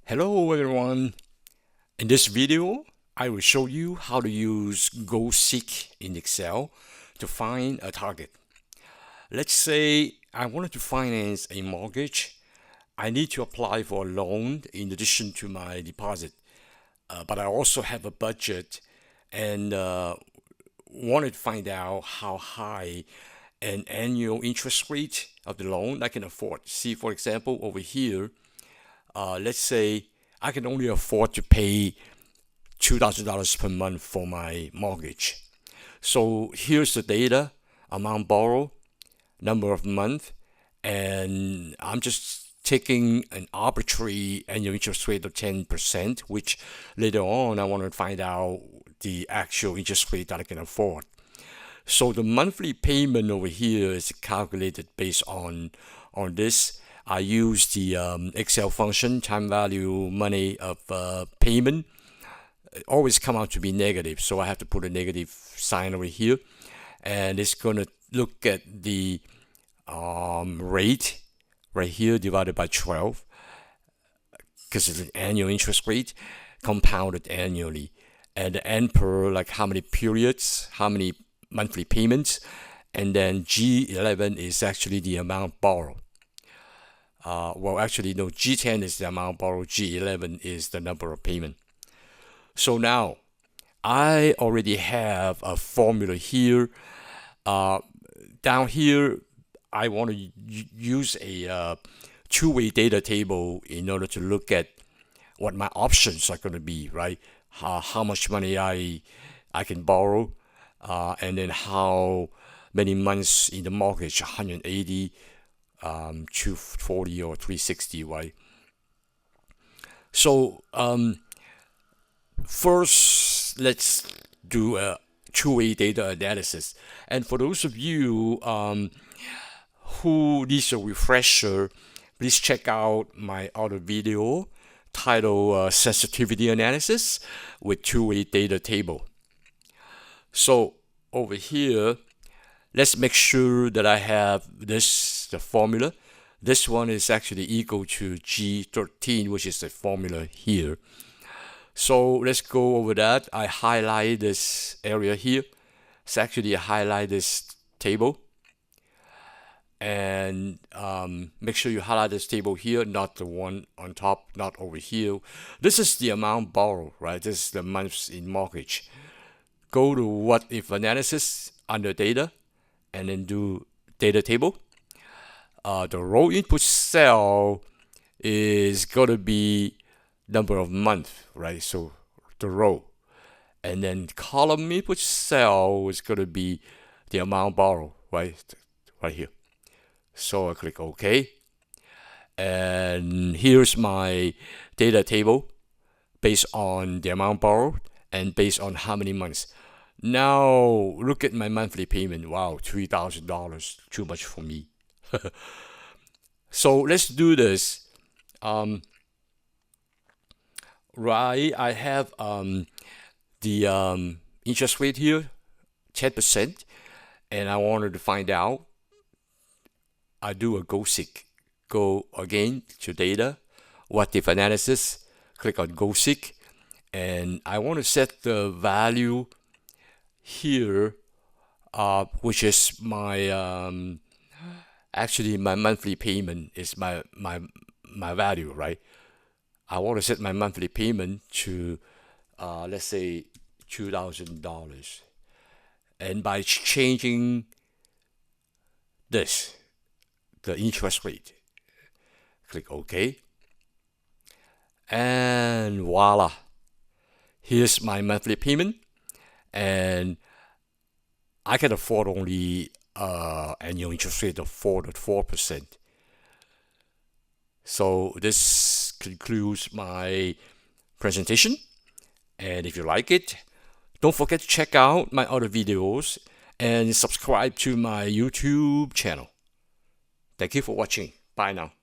Hello everyone. In this video, I will show you how to use GoSeek in Excel to find a target. Let's say I wanted to finance a mortgage. I need to apply for a loan in addition to my deposit. But I also have a budget and wanted to find out how high an annual interest rate of the loan I can afford. See, for example, over here, let's say I can only afford to pay $2,000 per month for my mortgage. So here's the data: amount borrowed, number of months, and I'm just taking an arbitrary annual interest rate of 10%, which later on I want to find out the actual interest rate that I can afford. So the monthly payment over here is calculated based on this. I use the Excel function, time value money of payment. It always come out to be negative, so I have to put a negative sign over here. And it's going to look at the rate right here divided by 12, because it's an annual interest rate compounded annually. And the N per, like how many periods, how many monthly payments. And then G11 is actually the amount borrowed. Well, actually, no, G10 is the amount borrowed, G11 is the number of payment. So now, I already have a formula here. Down here, I want to use a two-way data table in order to look at what my options are going to be, right? How much money I can borrow, and then how many months in the mortgage, 180, 240 or 360, right? So first, let's do a two-way data analysis. And for those of you who needs a refresher, please check out my other video titled Sensitivity Analysis with Two-Way Data Table. So over here, let's make sure that I have the formula. This one is actually equal to G13, which is the formula here. So let's go over that. I highlight this area here. It's actually highlight this table. And make sure you highlight this table here, not the one on top, not over here. This is the amount borrowed, right? This is the months in mortgage. Go to what if analysis under data, and then do data table. The row input cell is going to be number of months, right? So the row. And then column input cell is going to be the amount borrowed, right here. So I click OK. And here's my data table based on the amount borrowed and based on how many months. Now look at my monthly payment. Wow, $3,000, too much for me. So let's do this. Right, I have the interest rate here, 10%, and I wanted to find out. I do a GoSeek. Go again to data, what if analysis, click on GoSeek, and I want to set the value here, which is my actually my monthly payment is my value, right? I want to set my monthly payment to let's say $2,000, and by changing this, the interest rate, click OK, and voila, here's my monthly payment. And I can afford only annual interest rate of 4.4%. So this concludes my presentation. And if you like it, don't forget to check out my other videos and subscribe to my YouTube channel. Thank you for watching. Bye now.